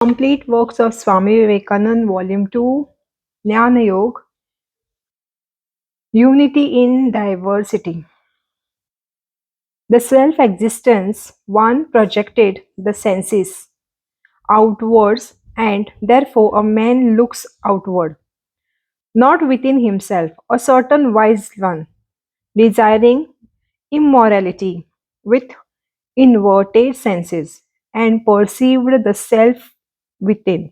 Complete works of Swami Vivekananda, Volume 2, Jnana Yoga, Unity in Diversity. The self-existence one projected the senses outwards, and therefore a man looks outward, not within himself, a certain wise one, desiring immorality with inverted senses, and perceived the self within.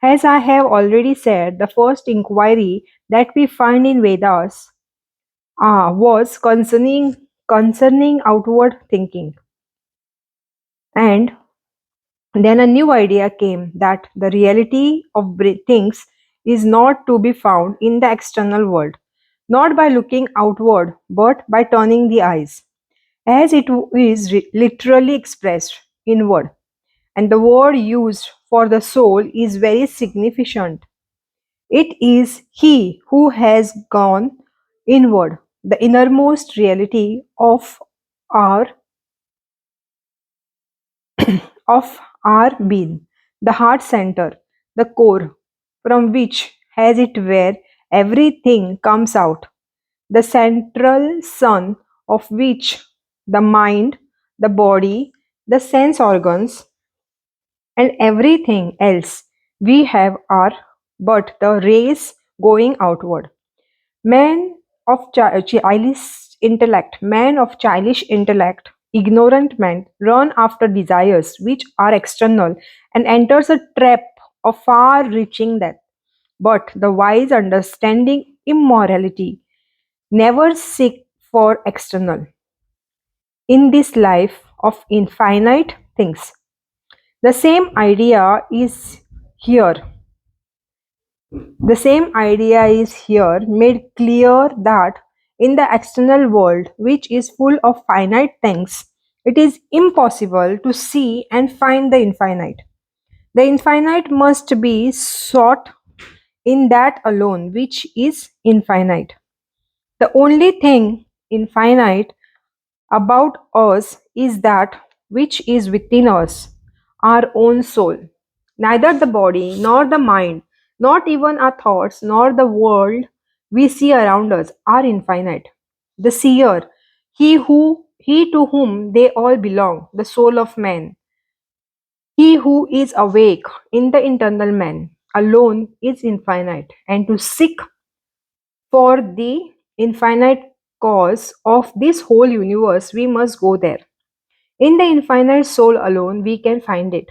As I have already said, the first inquiry that we find in Vedas was concerning outward thinking, and then a new idea came that the reality of things is not to be found in the external world, not by looking outward, but by turning the eyes, as it is literally expressed inward. And the word used for the soul is very significant. It is he who has gone inward, the innermost reality our of our being, the heart center, the core, from which has it where everything comes out, the central sun of which the mind, the body, the sense organs, and everything else we have are but the rays going outward. Man of childish intellect, ignorant man, run after desires which are external and enters a trap of far-reaching death. But the wise understanding immorality never seek for external. In this life of infinite things, the same idea is here The same idea is here made clear that in the external world, which is full of finite things, it is impossible to see and find the infinite. The infinite must be sought in that alone which is infinite. The only thing infinite about us is that which is within us, our own soul. Neither the body, nor the mind, not even our thoughts, nor the world we see around us are infinite. The seer, he to whom they all belong, the soul of man, he who is awake in the internal man, alone is infinite, and to seek for the infinite cause of this whole universe, we must go there. In the infinite soul alone, we can find it.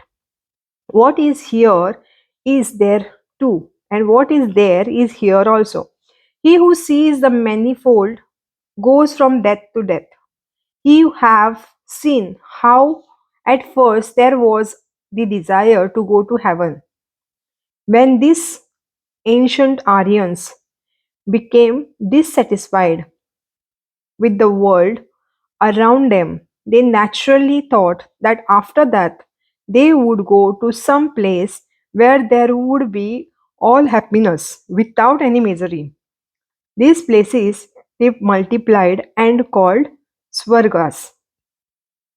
What is here is there too, and what is there is here also. He who sees the manifold goes from death to death. You have seen how at first there was the desire to go to heaven. When these ancient Aryans became dissatisfied with the world around them, they naturally thought that after that they would go to some place where there would be all happiness without any misery. These places they multiplied and called Swargas.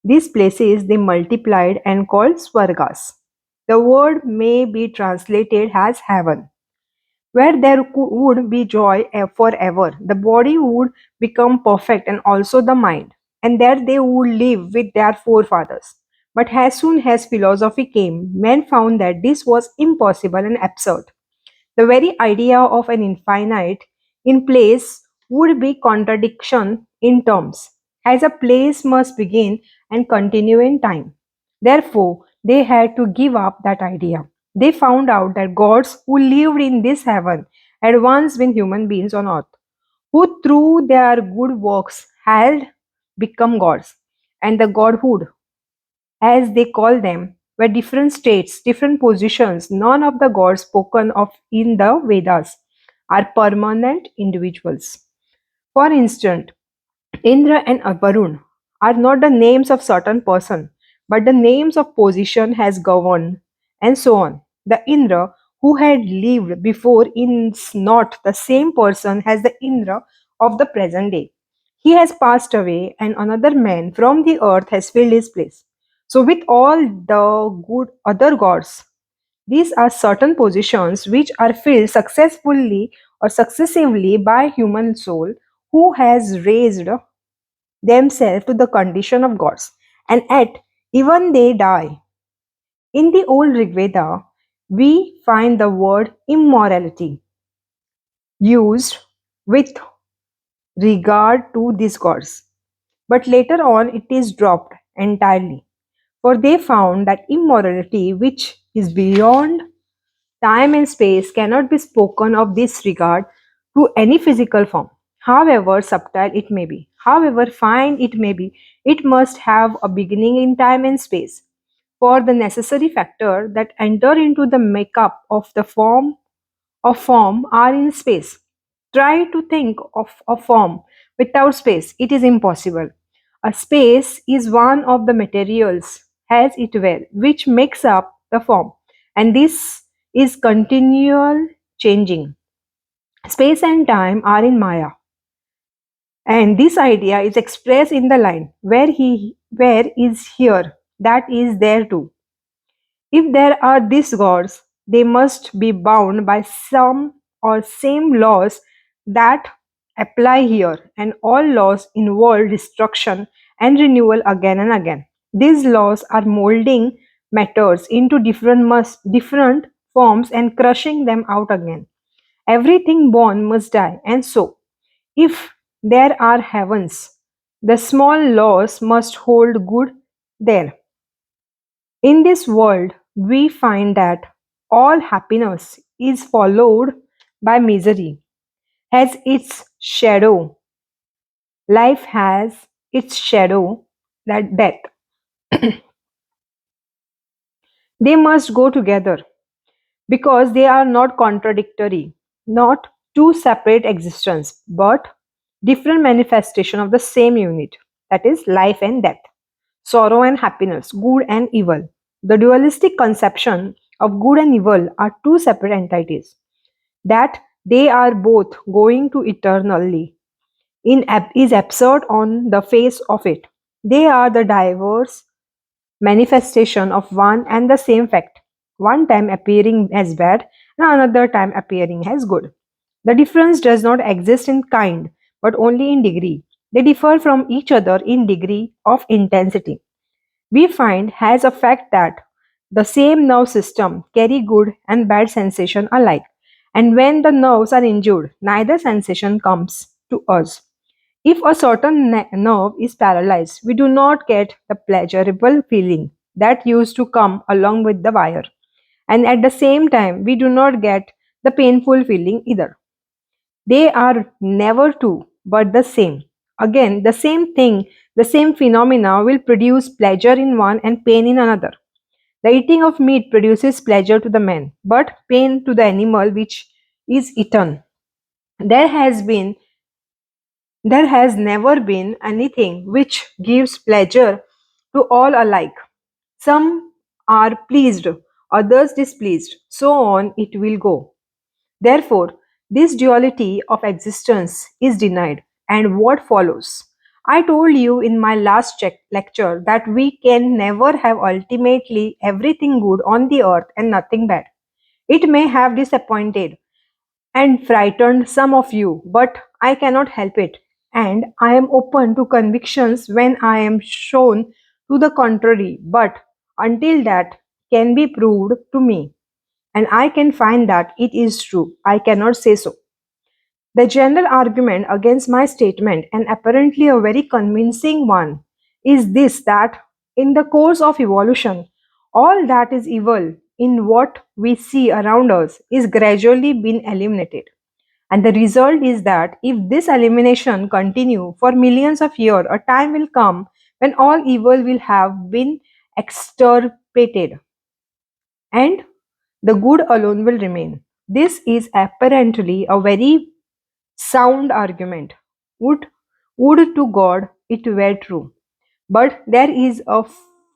These places they multiplied and called Swargas. The word may be translated as heaven, where there would be joy forever. The body would become perfect and also the mind, and there they would live with their forefathers. But as soon as philosophy came, men found that this was impossible and absurd. The very idea of an infinite in place would be contradiction in terms, as a place must begin and continue in time. Therefore, they had to give up that idea. They found out that gods who lived in this heaven had once been human beings on earth, who through their good works had become gods, and the godhood as they call them, were different states, different positions. None of the gods spoken of in the Vedas are permanent individuals. For instance, Indra and Varun are not the names of certain person, but the names of position has governed, and so on. The Indra who had lived before is not the same person as the Indra of the present day. He has passed away, and another man from the earth has filled his place. So, with all the good other gods, These are certain positions which are filled successfully or successively by human soul who has raised themselves to the condition of gods, and yet even they die. In the old Rigveda, we find the word immorality used with regard to these gods, but later on it is dropped entirely. For they found that immorality, which is beyond time and space, cannot be spoken of this regard to any physical form. However subtle it may be, however fine it may be, it must have a beginning in time and space. For the necessary factor that enter into the makeup of form are in space. Try to think of a form without space. It is impossible. A space is one of the materials, as it were, which makes up the form, and this is continual changing. Space and time are in Maya, and this idea is expressed in the line where is here, that is there too. If there are these gods, they must be bound by some or same laws that apply here, and all laws involve destruction and renewal again and again. These laws are molding matters into different forms and crushing them out again. Everything born must die, and so, if there are heavens, the small laws must hold good there. In this world, we find that all happiness is followed by misery, has its shadow. Life has its shadow, that death. They must go together because they are not contradictory, not two separate existence, but different manifestation of the same unit, that is life and death, sorrow and happiness, good and evil. The dualistic conception of good and evil are two separate entities, that they are both going to eternally is absurd on the face of it. They are the diverse manifestation of one and the same fact, one time appearing as bad and another time appearing as good. The difference does not exist in kind, but only in degree. They differ from each other in degree of intensity. We find has a fact that the same nerve system carry good and bad sensation alike, and when the nerves are injured, neither sensation comes to us. If a certain nerve is paralyzed, we do not get the pleasurable feeling that used to come along with the wire, and at the same time, we do not get the painful feeling either. They are never two, but the same. Again, the same thing, the same phenomena will produce pleasure in one and pain in another. The eating of meat produces pleasure to the man, but pain to the animal which is eaten. There has been there has never been anything which gives pleasure to all alike. Some are pleased, others displeased, so on it will go. Therefore, this duality of existence is denied, and what follows? I told you in my last lecture that we can never have ultimately everything good on the earth and nothing bad. It may have disappointed and frightened some of you, but I cannot help it, and I am open to convictions when I am shown to the contrary. But until that can be proved to me, and I can find that it is true, I cannot say so. The general argument against my statement, and apparently a very convincing one, is this that in the course of evolution, all that is evil in what we see around us is gradually being eliminated. And the result is that if this elimination continue for millions of years, a time will come when all evil will have been extirpated and the good alone will remain. This is apparently a very sound argument. Would, would to God it were true. But there is a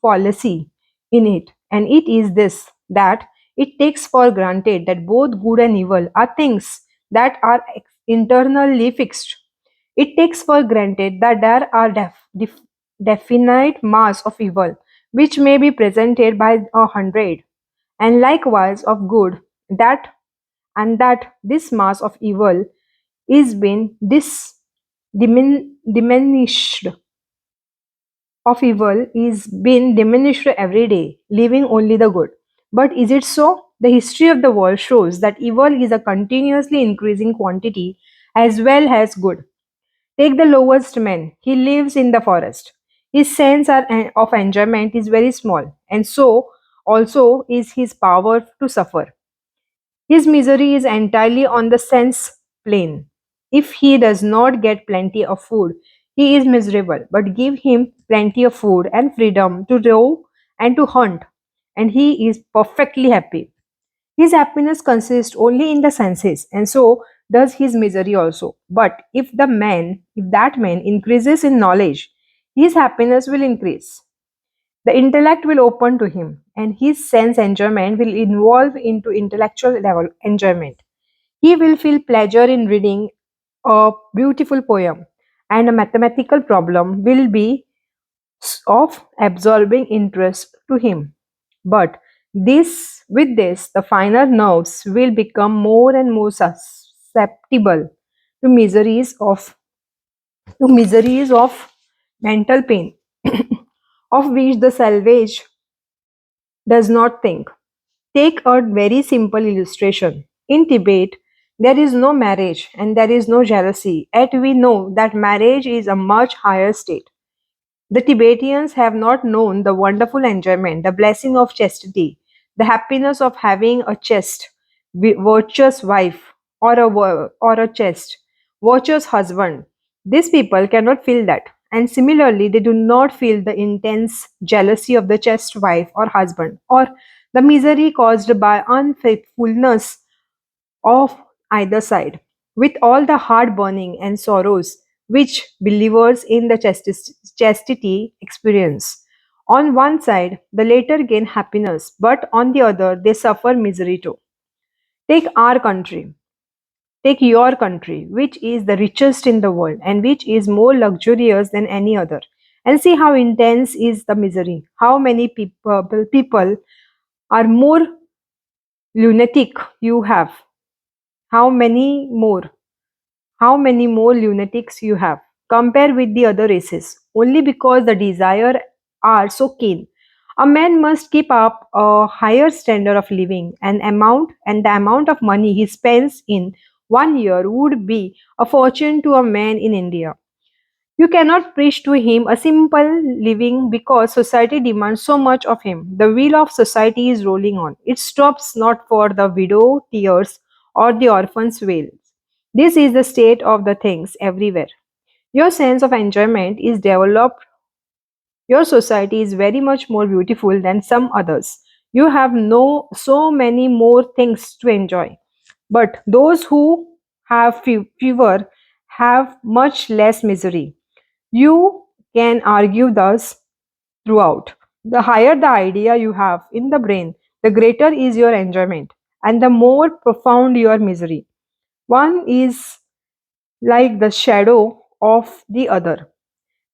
fallacy in it, and it is this that it takes for granted that both good and evil are things that are internally fixed. It takes for granted that there are definite mass of evil which may be presented by 100, and likewise of good, that that this mass of evil is been diminished of evil is been diminished every day, leaving only the good. But is it so? The history of the world shows that evil is a continuously increasing quantity as well as good. Take the lowest man. He lives in the forest. His sense of enjoyment is very small, and so also is his power to suffer. His misery is entirely on the sense plane. If he does not get plenty of food, he is miserable, but give him plenty of food and freedom to rove and to hunt, and he is perfectly happy. His happiness consists only in the senses, and so does his misery also. But if that man increases in knowledge, his happiness will increase. The intellect will open to him, and his sense enjoyment will evolve into intellectual level enjoyment. He will feel pleasure in reading a beautiful poem, and a mathematical problem will be of absorbing interest to him. But with this, the finer nerves will become more and more susceptible to miseries of mental pain, of which the salvage does not think. Take a very simple illustration. In Tibet, there is no marriage and there is no jealousy, yet we know that marriage is a much higher state. The Tibetans have not known the wonderful enjoyment, the blessing of chastity, the happiness of having a chaste, virtuous wife or a chaste, virtuous husband. These people cannot feel that. And similarly, they do not feel the intense jealousy of the chaste wife or husband, or the misery caused by unfaithfulness of either side, with all the heart burning and sorrows which believers in the chastity experience. On one side, the latter gain happiness, but on the other, they suffer misery too. Take our country. Take your country, which is the richest in the world and which is more luxurious than any other, and see how intense is the misery. How many people are more lunatic you have. How many more? How many more lunatics you have? Compare with the other races. Only because the desire are so keen. A man must keep up a higher standard of living, and the amount of money he spends in 1 year would be a fortune to a man in India. You cannot preach to him a simple living because society demands so much of him. The wheel of society is rolling on. It stops not for the widow tears or the orphan's wails. This is the state of the things everywhere. Your sense of enjoyment is developed. Your society is very much more beautiful than some others. You have no so many more things to enjoy. But those who have fewer have much less misery. You can argue thus throughout. The higher the idea you have in the brain, the greater is your enjoyment and the more profound your misery. One is like the shadow of the other.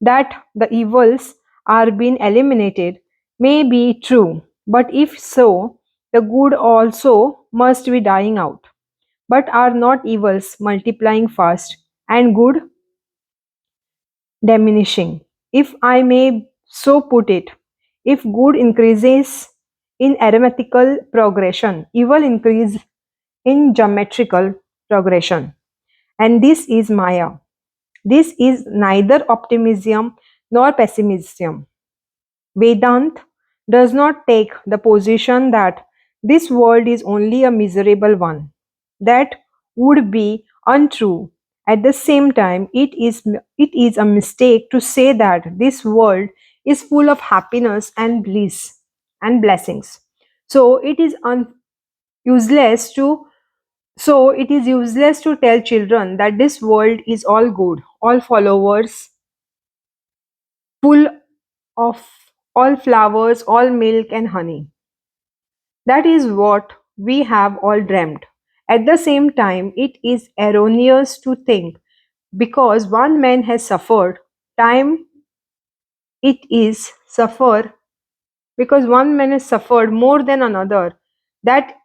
That the evils are being eliminated may be true, but if so, the good also must be dying out. But are not evils multiplying fast and good diminishing? If I may so put it, if good increases in arithmetical progression, evil increase in geometrical progression. And this is Maya. This is neither optimism nor pessimism. Vedant does not take the position that this world is only a miserable one. That would be untrue. At the same time, it is a mistake to say that this world is full of happiness and bliss and blessings. So useless to it is useless to tell children that this world is all good, all followers, full of all flowers, all milk and honey. That is what we have all dreamt. At the same time, it is erroneous to think because one man has suffered, time it is suffer because one man has suffered more than another. that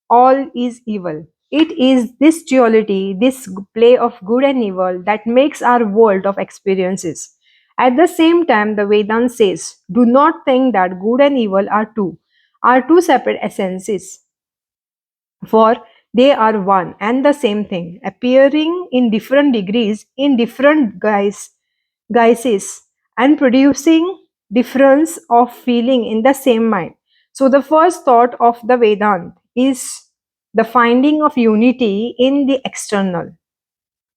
all is evil. It is this duality, this play of good and evil that makes our world of experiences. At the same time, the Vedanta says, do not think that good and evil are two separate essences, for they are one and the same thing, appearing in different degrees, in different guises, and producing difference of feeling in the same mind. So the first thought of the Vedanta is the finding of unity in the external,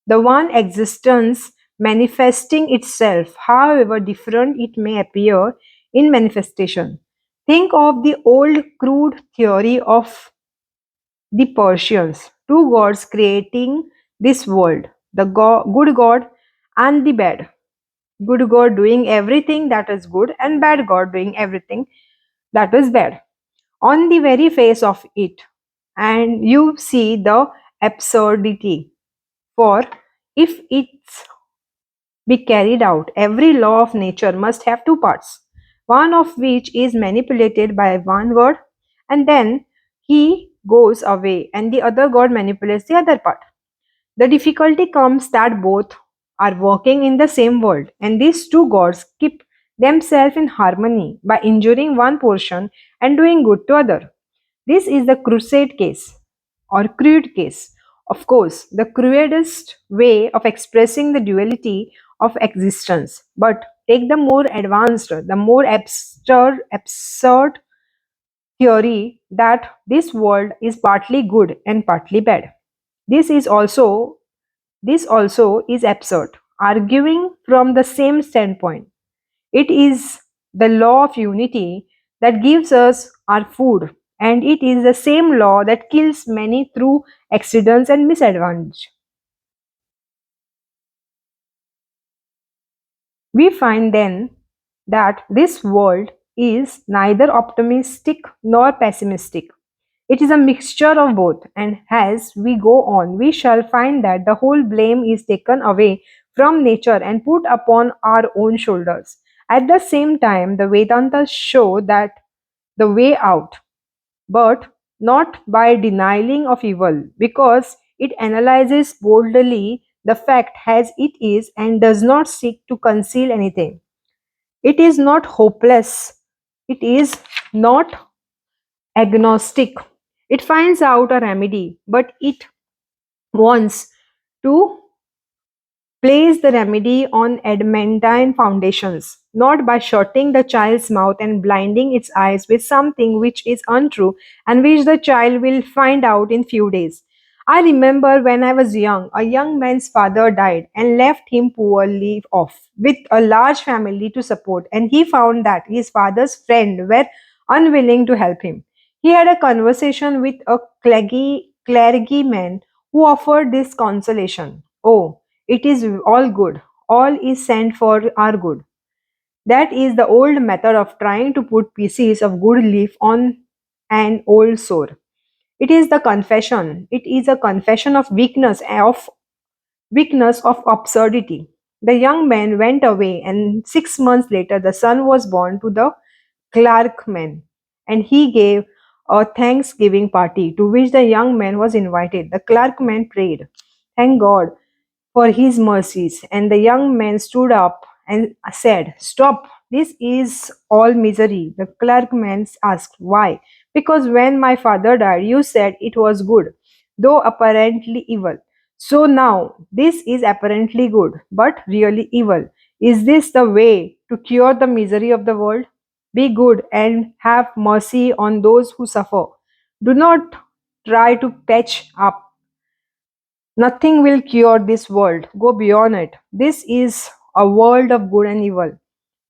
the one existence manifesting itself, however different it may appear in manifestation. Think of the old crude theory of the Persians, two gods creating this world, the good God and the bad. Good God doing everything that is good, and bad God doing everything that is bad. On the very face of it, and you see the absurdity. For if it's be carried out, every law of nature must have two parts, one of which is manipulated by one God, and then he goes away, and the other God manipulates the other part. The difficulty comes that both are working in the same world, and these two gods keep themselves in harmony by injuring one portion and doing good to other. This is the crusade case or crude case. Of course, the crudest way of expressing the duality of existence. But take the more advanced, the more absurd theory that this world is partly good and partly bad. This is also this also is absurd, arguing from the same standpoint. It is the law of unity that gives us our food, and it is the same law that kills many through accidents and misadvantage. We find then that this world is neither optimistic nor pessimistic. It is a mixture of both, and as we go on, we shall find that the whole blame is taken away from nature and put upon our own shoulders. At the same time, the Vedantas show that the way out, but not by denying of evil, because it analyzes boldly the fact as it is and does not seek to conceal anything. It is not hopeless, it is not agnostic. It finds out a remedy, but it wants to place the remedy on adamantine foundations, not by shutting the child's mouth and blinding its eyes with something which is untrue and which the child will find out in few days. I remember when I was young, a young man's father died and left him poorly off with a large family to support, and he found that his father's friends were unwilling to help him. He had a conversation with a clergyman who offered this consolation. Oh, it is all good. All is sent for our good. That is the old method of trying to put pieces of good leaf on an old sore. It is the confession. It is a confession of weakness of absurdity. The young man went away, and 6 months later, the son was born to the clerkman, and he gave a thanksgiving party to which the young man was invited. The clerkman prayed, "Thank God for his mercies." And the young man stood up and said, "Stop, this is all misery." The clerkman asked, "Why?" "Because when my father died, you said it was good, though apparently evil. So now this is apparently good, but really evil. Is this the way to cure the misery of the world? Be good and have mercy on those who suffer. Do not try to patch up. Nothing will cure this world. Go beyond it. This is a world of good and evil.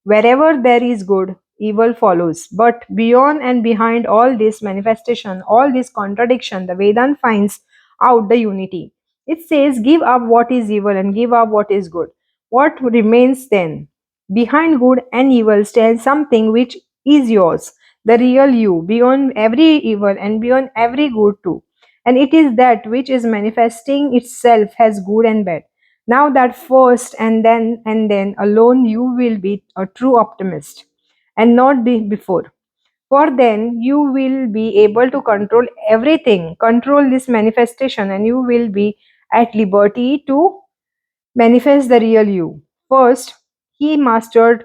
Wherever there is good, evil follows. But beyond and behind all this manifestation, all this contradiction, the Vedanta finds out the unity. It says, give up what is evil and give up what is good. What remains then? Behind good and evil stands something which is yours, the real you, beyond every evil and beyond every good too. And it is that which is manifesting itself as good and bad. Now that first and then alone you will be a true optimist, and not before. For then you will be able to control everything, control this manifestation, and you will be at liberty to manifest the real you. First, he mastered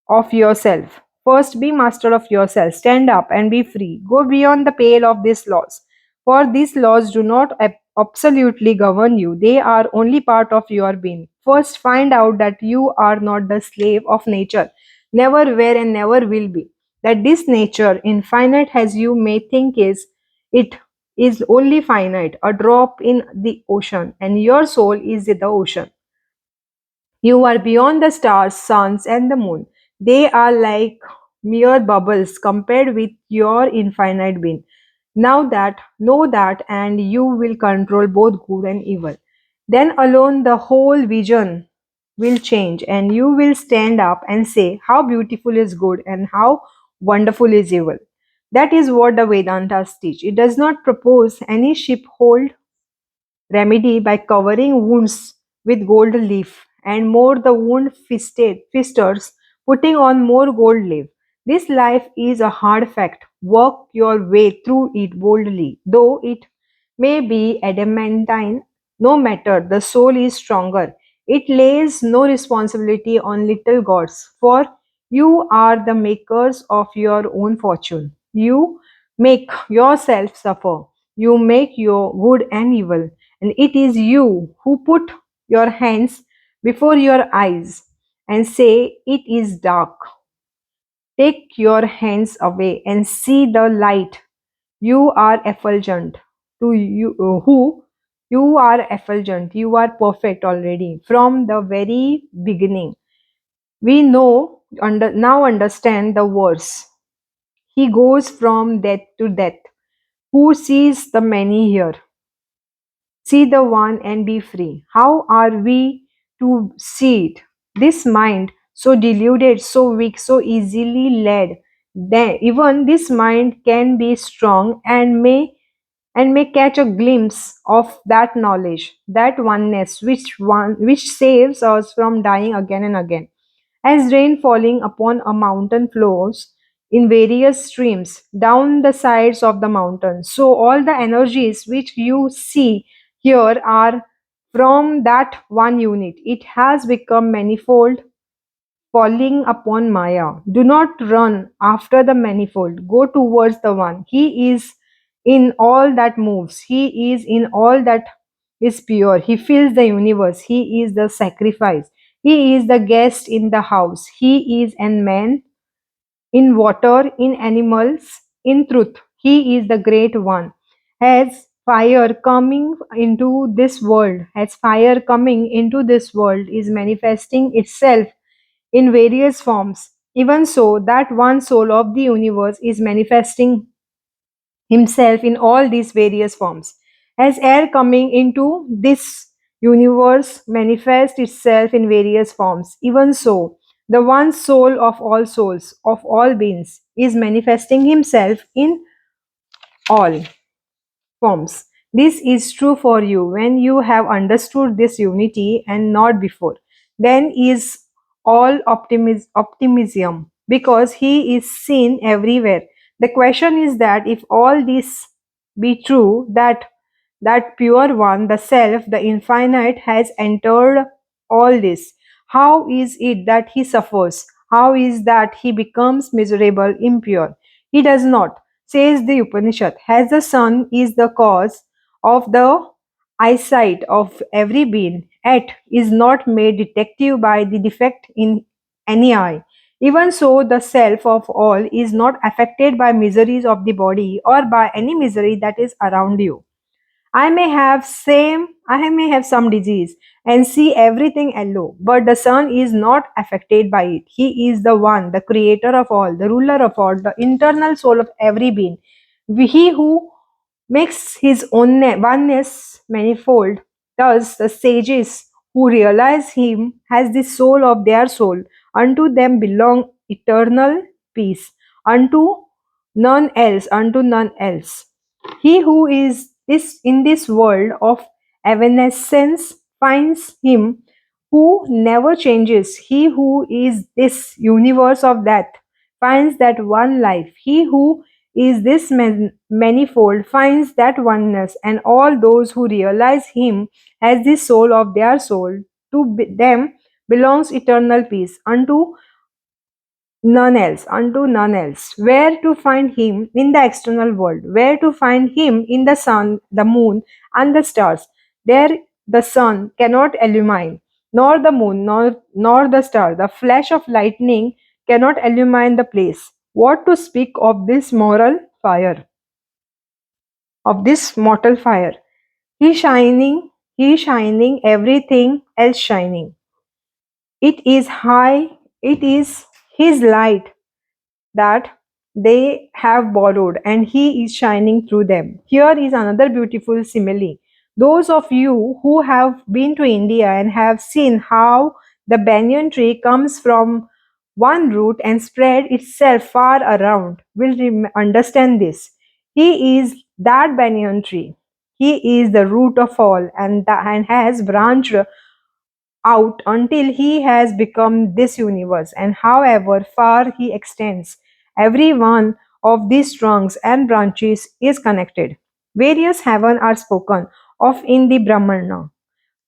of yourself. First, be master of yourself. Stand up and be free. Go beyond the pale of these laws. For these laws do not absolutely govern you, they are only part of your being. First, find out that you are not the slave of nature, never were and never will be. That this nature, infinite as you may think it is only finite, a drop in the ocean, and your soul is the ocean. You are beyond the stars, suns, and the moon. They are like mere bubbles compared with your infinite being. Now that, know that, and you will control both good and evil. Then alone the whole vision will change, and you will stand up and say, how beautiful is good and how wonderful is evil. That is what the Vedantas teach. It does not propose any sheepfold remedy by covering wounds with gold leaf, and more the wound fisters putting on more gold leaf. This life is a hard fact. Work your way through it boldly, though it may be adamantine. No matter, the soul is stronger. It lays no responsibility on little gods, for you are the makers of your own fortune. You make yourself suffer. You make your good and evil, and it is you who put your hands before your eyes and say, it is dark. Take your hands away and see the light. You are effulgent. To you who you are effulgent. You are perfect already from the very beginning. We know now understand the verse. He goes from death to death. Who sees the many here? See the one and be free. How are we to see it? This mind, so deluded, so weak, so easily led, then even this mind can be strong and may catch a glimpse of that knowledge, that oneness which saves us from dying again and again. As rain falling upon a mountain flows in various streams down the sides of the mountain, so all the energies which you see here are from that one unit. It has become manifold, falling upon Maya. Do not run after the manifold, go towards the one. He is in all that moves, He is in all that is pure. He fills the universe, He is the sacrifice. He is the guest in the house. He is in man, in water, in animals, in truth. He is the great one. As fire coming into this world, as fire coming into this world is manifesting itself in various forms, even so, that one soul of the universe is manifesting himself in all these various forms. As air coming into this universe manifests itself in various forms, even so, the one soul of all souls, of all beings, is manifesting himself in all forms. This is true for you when you have understood this unity and not before. Then is all optimism because he is seen everywhere. The question is that if all this be true, that pure one, the self, the infinite, has entered all this, how is it that he suffers? How is that he becomes miserable, impure? He does not, says the Upanishad, as the sun is the cause of the eyesight of every being, yet is not made defective by the defect in any eye. Even so, the self of all is not affected by miseries of the body or by any misery that is around you. I may have some disease and see everything yellow, but the sun is not affected by it. He is the one, the creator of all, the ruler of all, the internal soul of every being. He who makes his own oneness manifold. Thus, the sages who realize him as the soul of their soul, unto them belong eternal peace, unto none else. He who is this in this world of evanescence finds him who never changes. He who is this universe of death finds that one life. He who is this manifold finds that oneness, and all those who realize him as the soul of their soul, to them belongs eternal peace. Unto none else. Where to find him in the external world? Where to find him in the sun, the moon, and the stars? There the sun cannot illumine, nor the moon, nor the star. The flash of lightning cannot illumine the place. What to speak of this moral fire, of this mortal fire? He shining, everything else shining. It is high, it is his light that they have borrowed, and he is shining through them. Here is another beautiful simile. Those of you who have been to India and have seen how the banyan tree comes from one root and spread itself far around will understand this. He is that banyan tree. He is the root of all, and has branched out until he has become this universe, and however far he extends, every one of these trunks and branches is connected. Various heaven are spoken of in the Brahmana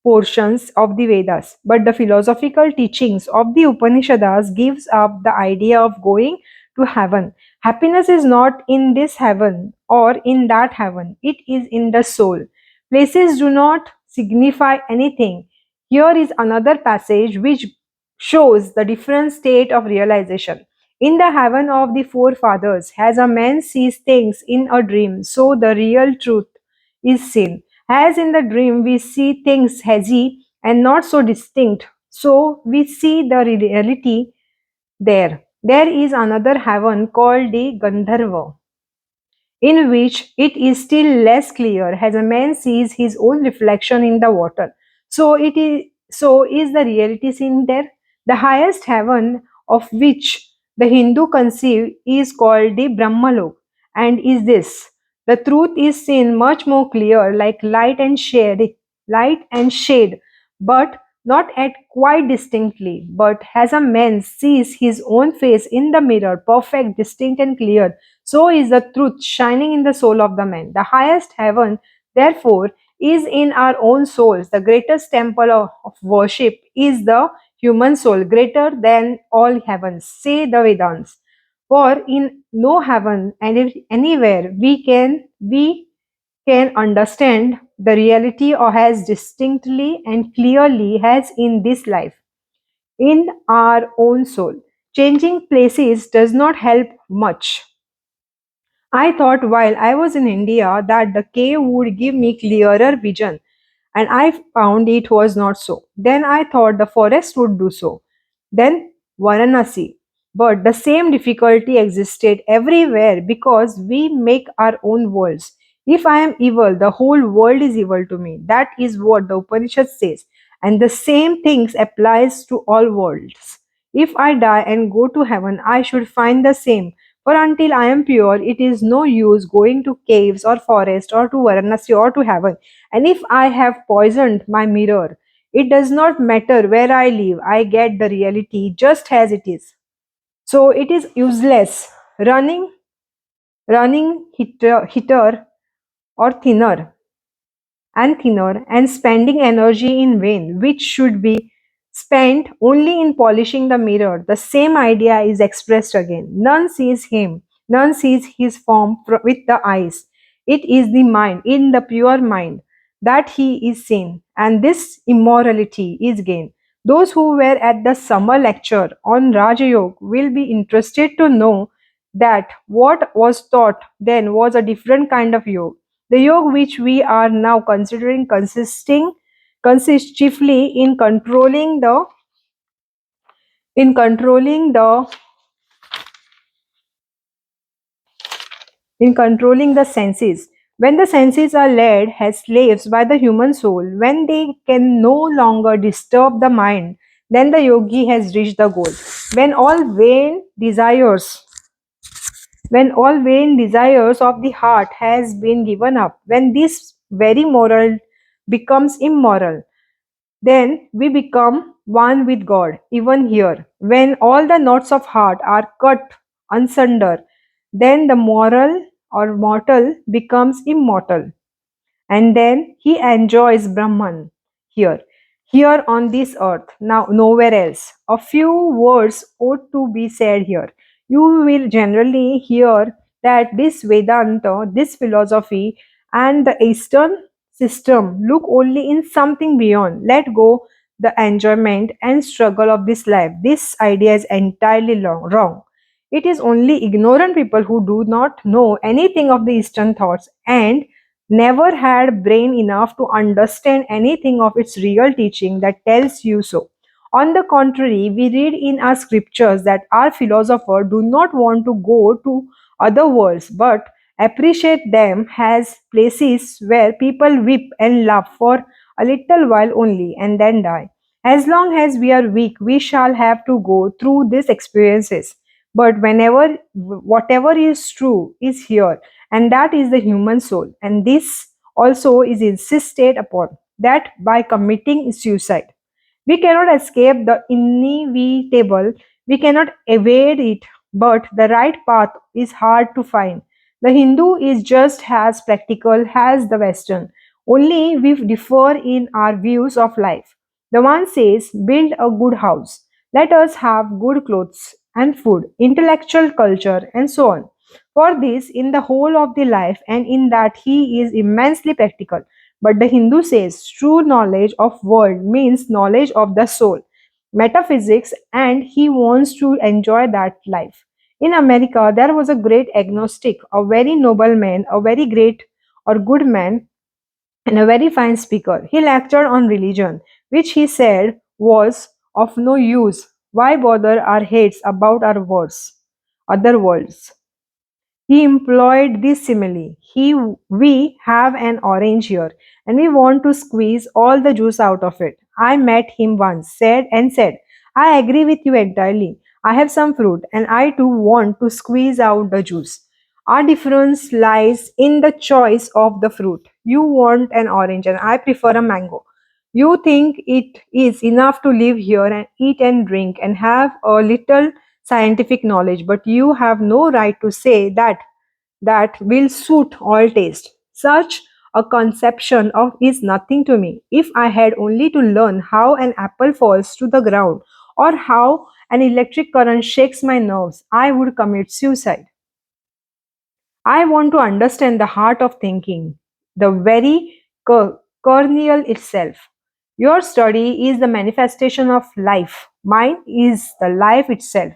portions of the Vedas, but the philosophical teachings of the Upanishads gives up the idea of going to heaven. Happiness is not in this heaven or in that heaven, it is in the soul. Places do not signify anything. Here is another passage which shows the different state of realization. In the heaven of the forefathers, as a man sees things in a dream, so the real truth is seen. As in the dream, we see things hazy and not so distinct, so we see the reality there. There is another heaven called the Gandharva, in which it is still less clear as a man sees his own reflection in the water. So is the reality seen there. The highest heaven of which the Hindu conceive is called the Brahmalok, and is this. The truth is seen much more clear, like light and shade, but not at quite distinctly, but as a man sees his own face in the mirror, perfect, distinct, and clear, so is the truth shining in the soul of the man. The highest heaven, therefore, is in our own souls. The greatest temple of worship is the human soul, greater than all heavens, say the Vedants. For in no heaven and if anywhere we can understand the reality or as distinctly and clearly as in this life, in our own soul. Changing places does not help much. I thought while I was in India that the cave would give me clearer vision, and I found it was not so. Then I thought the forest would do so. Then Varanasi. But the same difficulty existed everywhere because we make our own worlds. If I am evil, the whole world is evil to me. That is what the Upanishad says. And the same things applies to all worlds. If I die and go to heaven, I should find the same. For until I am pure, it is no use going to caves or forest or to Varanasi or to heaven. And if I have poisoned my mirror, it does not matter where I live, I get the reality just as it is. So it is useless running hitter or thinner and spending energy in vain, which should be spent only in polishing the mirror. The same idea is expressed again. None sees him, none sees his form with the eyes. It is the mind, in the pure mind, that he is seen, and this immorality is gained. Those who were at the summer lecture on Raja Yoga will be interested to know that what was taught then was a different kind of yoga. The yoga which we are now considering consists chiefly in controlling the senses. When the senses are led as slaves by the human soul, when they can no longer disturb the mind, then the yogi has reached the goal. When all vain desires of the heart has been given up, when this very moral becomes immoral, then we become one with God. Even here, when all the knots of heart are cut asunder. Then the moral or mortal becomes immortal. And then he enjoys Brahman here, here on this earth, now nowhere else. A few words ought to be said here. You will generally hear that this Vedanta, this philosophy, and the Eastern system look only in something beyond. Let go the enjoyment and struggle of this life. This idea is entirely wrong. It is only ignorant people who do not know anything of the Eastern thoughts and never had brain enough to understand anything of its real teaching that tells you so. On the contrary, we read in our scriptures that our philosophers do not want to go to other worlds but appreciate them as places where people weep and laugh for a little while only and then die. As long as we are weak, we shall have to go through these experiences. But whenever whatever is true is here, and that is the human soul, and this also is insisted upon that by committing suicide we cannot escape the inevitable, we cannot evade it, but the right path is hard to find. The Hindu is just as practical as the Western, only we differ in our views of life. The one says, build a good house, let us have good clothes and food, intellectual culture, and so on. For this, in the whole of the life, and in that he is immensely practical. But the Hindu says true knowledge of world means knowledge of the soul, metaphysics, and he wants to enjoy that life. In America, there was a great agnostic, a very noble man, a very great or good man, and a very fine speaker. He lectured on religion, which he said was of no use. Why bother our heads about our words, other worlds? He employed this simile. We have an orange here, and we want to squeeze all the juice out of it. I met him once, said, I agree with you entirely. I have some fruit, and I too want to squeeze out the juice. Our difference lies in the choice of the fruit. You want an orange, and I prefer a mango. You think it is enough to live here and eat and drink and have a little scientific knowledge, but you have no right to say that will suit all taste. Such a conception of is nothing to me. If I had only to learn how an apple falls to the ground or how an electric current shakes my nerves, I would commit suicide. I want to understand the heart of thinking, the very kernel itself. Your study is the manifestation of life. Mine is the life itself.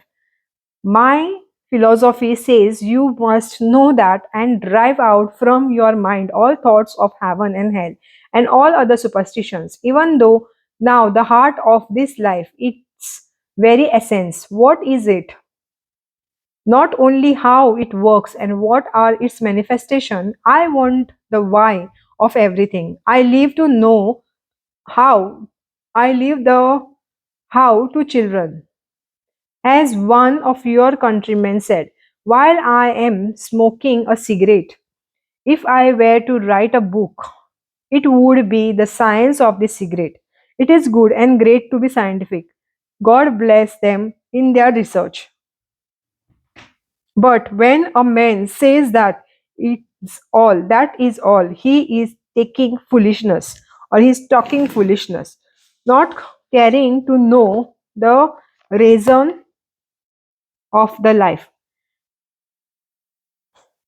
My philosophy says you must know that and drive out from your mind all thoughts of heaven and hell and all other superstitions, even though now the heart of this life, its very essence, what is it? Not only how it works and what are its manifestation, I want the why of everything. I live to know how. I leave the how to children. As one of your countrymen said, while I am smoking a cigarette, if I were to write a book, it would be the science of the cigarette. It is good and great to be scientific. God bless them in their research. But when a man says that is all, he is taking foolishness or he is talking foolishness, not caring to know the reason of the life.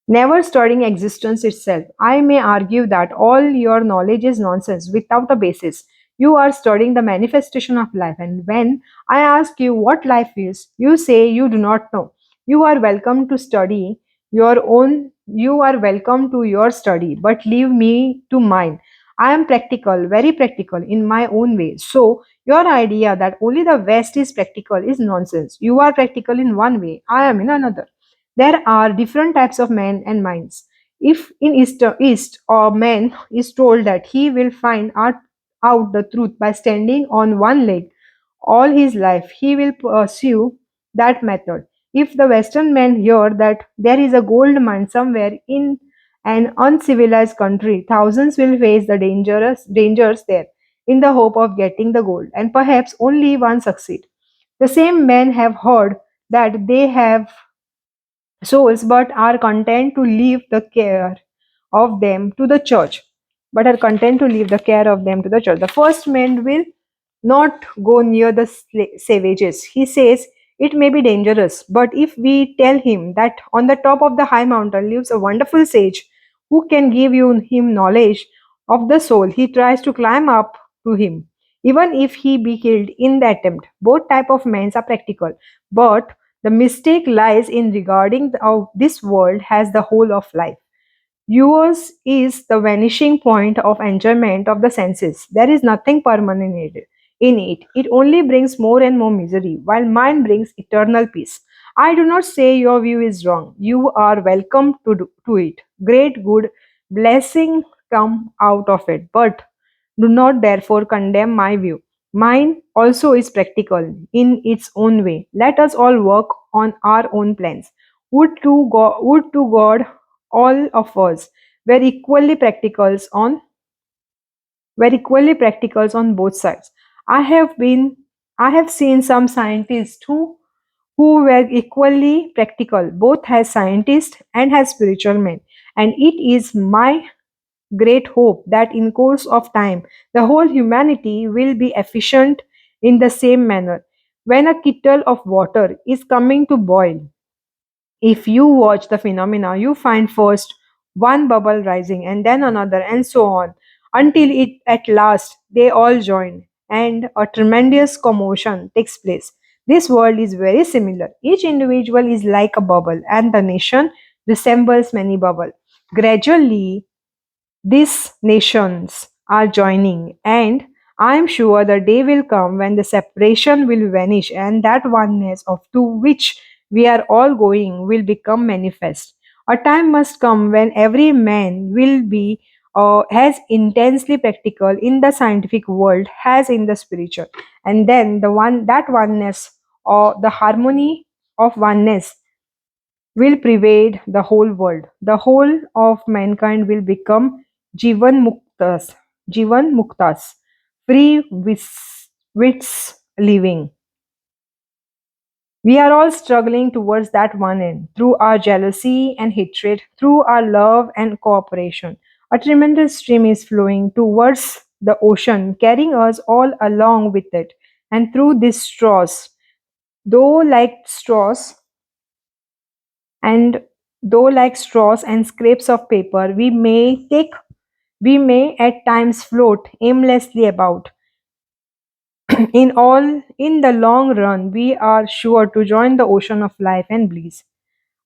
Never studying existence itself. I may argue that all your knowledge is nonsense without a basis. You are studying the manifestation of life, and when I ask you what life is, you say you do not know. You are welcome to study your own, you are welcome to your study, but leave me to mine. I am practical, very practical in my own way. So, your idea that only the West is practical is nonsense. You are practical in one way, I am in another. There are different types of men and minds. If in East a man is told that he will find out the truth by standing on one leg all his life, he will pursue that method. If the Western men hear that there is a gold mine somewhere in an uncivilized country, thousands will face the dangers there in the hope of getting the gold, and perhaps only one succeed. The same men have heard that they have souls, but are content to leave the care of them to the church. But are content to leave the care of them to the church. The first man will not go near the savages. He says it may be dangerous, but if we tell him that on the top of the high mountain lives a wonderful sage who can give him knowledge of the soul, he tries to climb up to him, even if he be killed in the attempt. Both type of men are practical, but the mistake lies in regarding this world as the whole of life. Yours is the vanishing point of enjoyment of the senses. There is nothing permanent in it. It only brings more and more misery, while mine brings eternal peace. I do not say your view is wrong. You are welcome to it. Great good blessing come out of it. But do not therefore condemn my view. Mine also is practical in its own way. Let us all work on our own plans. Would to God all of us were equally practicals on both sides. I have been I have seen some scientists who were equally practical, both as scientists and as spiritual men. And it is my great hope that in course of time the whole humanity will be efficient in the same manner. When a kettle of water is coming to boil, if you watch the phenomena, you find first one bubble rising and then another and so on until it at last they all join and a tremendous commotion takes place. This world is very similar. Each individual is like a bubble and the nation resembles many bubbles. Gradually, these nations are joining, and I am sure the day will come when the separation will vanish and that oneness of to which we are all going will become manifest. A time must come when every man will be as intensely practical in the scientific world as in the spiritual, and then the one that oneness or the harmony of oneness will pervade the whole world. The whole of mankind will become Jivan Muktas, Jivan Muktas, free wits living. We are all struggling towards that one end through our jealousy and hatred, through our love and cooperation. A tremendous stream is flowing towards the ocean, carrying us all along with it. And through these straws, though like straws, and though like straws and scraps of paper we may at times float aimlessly about. In the long run we are sure to join the ocean of life and bliss.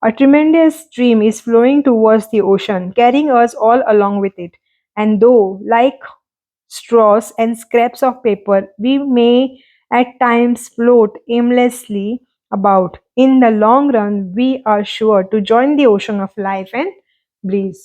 A tremendous stream is flowing towards the ocean, carrying us all along with it. And though like straws and scraps of paper we may at times float aimlessly about, in the long run we are sure to join the ocean of life and bliss.